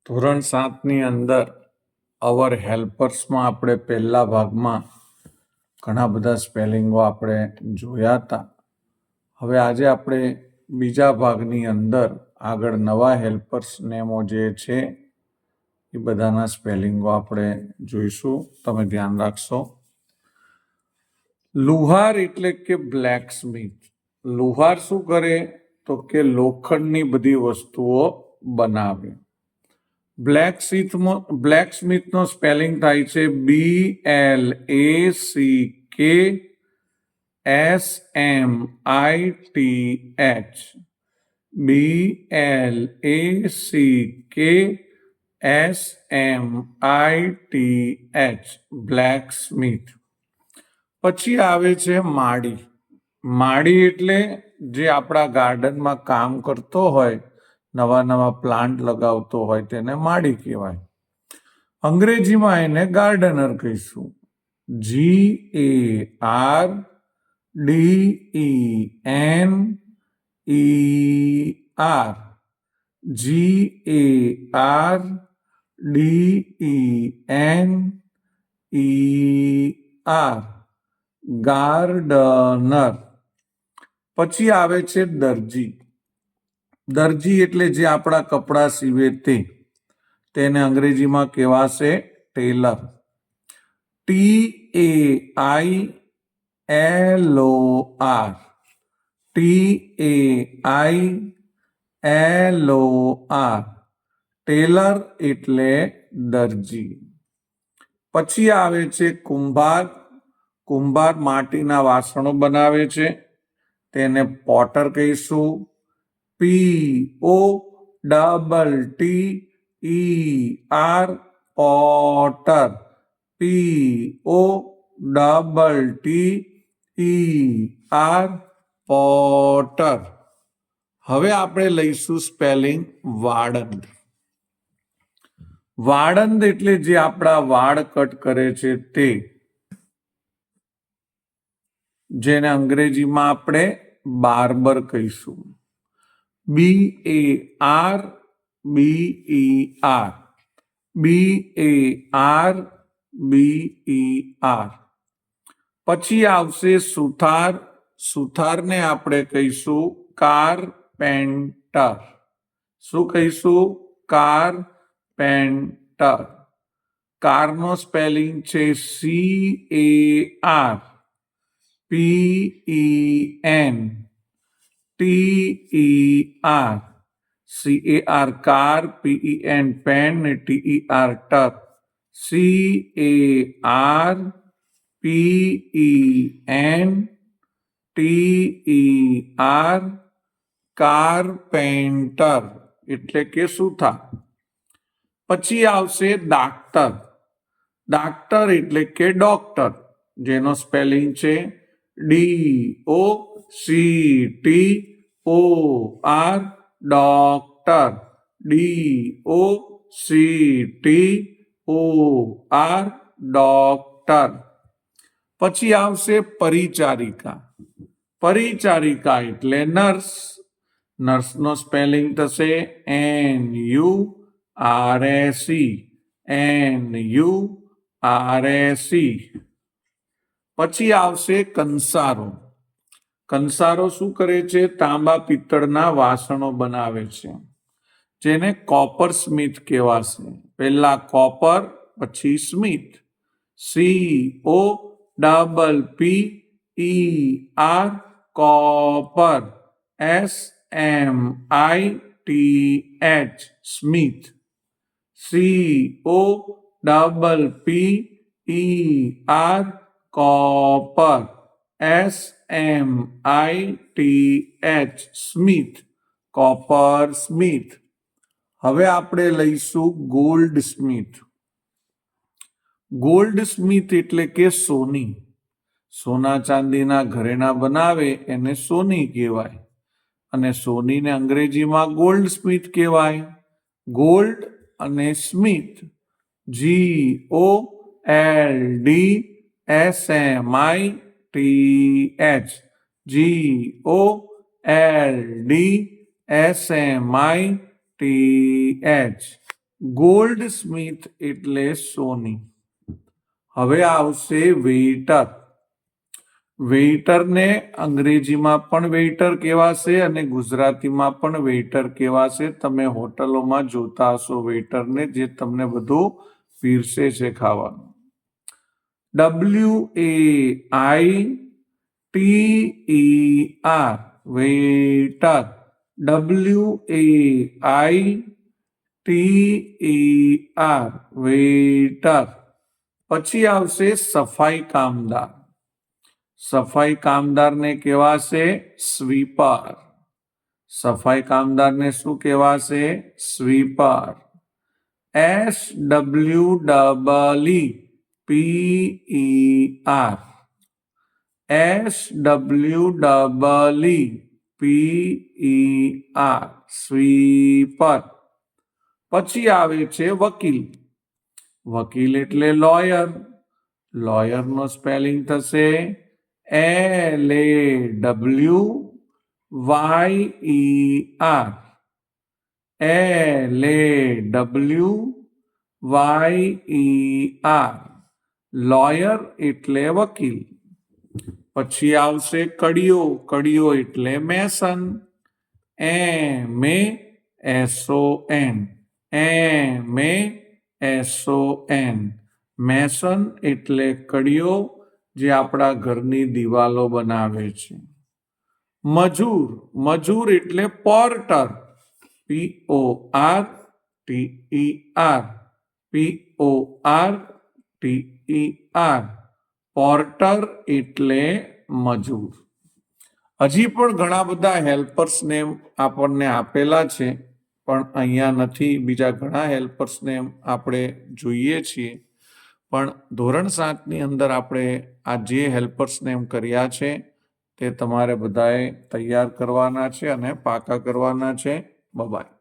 ધોરણ 7ની અંદર અવર હેલ્પર્સમાં આપણે પહેલા ભાગમાં ઘણા બધા સ્પેલિંગો આપણે જોયા હતા. હવે આજે આપણે બીજા ભાગની અંદર આગળ નવા હેલ્પર્સ નેમો જે છે એ બધાના સ્પેલિંગો આપણે જોઈશું. તમે ધ્યાન રાખશો. લુહાર એટલે કે બ્લેકસ્મિથ. લુહાર શું કરે તો કે લોખંડની બધી વસ્તુઓ બનાવે. બ્લેકસ્મિથનો સ્પેલિંગ થાય છે BLACKSMITH. BLACKSMITH બ્લેકસ્મિથ. પછી આવે છે માળી. માળી એટલે જે આપણા ગાર્ડનમાં કામ કરતો હોય, નવા નવા પ્લાન્ટ લગાવતો હોય તેને માળી કહેવાય. અંગ્રેજીમાં એને ગાર્ડનર કહીશું. GARDENER gardener. પછી આવે છે દરજી. દરજી એટલે જે આપણા કપડાં સીવે તેને અંગ્રેજીમાં કહેવાશે ટેલર. TAILOR ટેલર એટલે દરજી. પછી આવે છે કુંભાર. કુંભાર માટીના વાસણો બનાવે છે તેને પોટર કહીશું. POTTER Potter. POTTER Potter. હવે આપણે લઈશું સ્પેલિંગ વાળંદ. વાળંદ એટલે જે આપણા વાળ કટ કરે છે તે, જેને અંગ્રેજીમાં આપણે બાર્બર કહીશું. BARBER BARBER. પછી આવશે સુથાર. સુથારને આપણે કહીશું કારપેન્ટર. શું કહીશું? કારપેન્ટર. કારનો સ્પેલિંગ છે CAR PEN TER. CAR car, PEN pen ને TER ટર. CAR PEN TER કારપેન્ટર એટલે કે સુથાર. પછી આવશે ડાક્ટર. ડાક્ટર એટલે કે ડોક્ટર, જેનો સ્પેલિંગ છે DOCTOR ડોક્ટર. DOCTOR doctor. પછી આવશે પરિચારિકા. પરિચારિકા એટલે નર્સ. નર્સનો સ્પેલિંગ થશે NURSE. પછી આવશે કંસારો. કંસારો શું કરે છે? તાંબા પિત્તળના વાસણો બનાવે છે, જેને કોપર સ્મિથ કહેવાશે. પહેલા કોપર, પછી Smith. COPPER copper. SMITH Smith. COPPER copper. SMITH Smith copper Smith. હવે આપણે લઈશું ગોલ્ડ સ્મિથ. ગોલ્ડ સ્મિથ એટલે કે સોની. સોના ચાંદીના ઘરેણા બનાવે એને સોની કહેવાય, અને સોનીને અંગ્રેજીમાં ગોલ્ડ સ્મિથ કહેવાય. ગોલ્ડ અને સ્મિથ GOLDSMITH. ગોલ્ડ સ્મિથ એટલે સોની. હવે આવશે વેઇટર. વેઇટરને અંગ્રેજીમાં પણ વેઇટર કહેવાશે અને ગુજરાતીમાં પણ વેઇટર કહેવાશે. તમે હોટલોમાં જોતા હશો વેઇટરને, જે તમને બધું પીરસે છે ખાવાનું. WAITER waiter. WAITER waiter. પછી આવશે સફાઈ કામદાર. સફાઈ કામદારને કહેવાશે સ્વીપર. સફાઈ કામદારને શું કહેવાશે? સ્વીપર. SWEEPER. SWEEPER sweeper. પછી આવે છે વકીલ. વકીલ એટલે લોયર. લોયરનો સ્પેલિંગ થશે LAWYER. LAWYER લોયર એટલે વકીલ. પછી આવશે કડિયો. કડિયો એટલે મેસન. MESON. મેસન એટલે કડિયો, જે આપણા ઘરની દિવાલો બનાવે છે. મજૂર. મજૂર એટલે પોર્ટર. PORTER. પોર્ટર એટલે મજૂર. હજી પણ ઘણા બધા હેલ્પર્સ નેમ આપણને આપેલા છે, પણ અહીંયા નથી. બીજા ઘણા હેલ્પર્સ નેમ આપણે જોઈએ છીએ, પણ ધોરણ 7ની અંદર આપણે આ જે હેલ્પર્સ નેમ કર્યા છે તે તમારે બધાએ તૈયાર કરવાના છે અને પાકા કરવાના છે. બાય.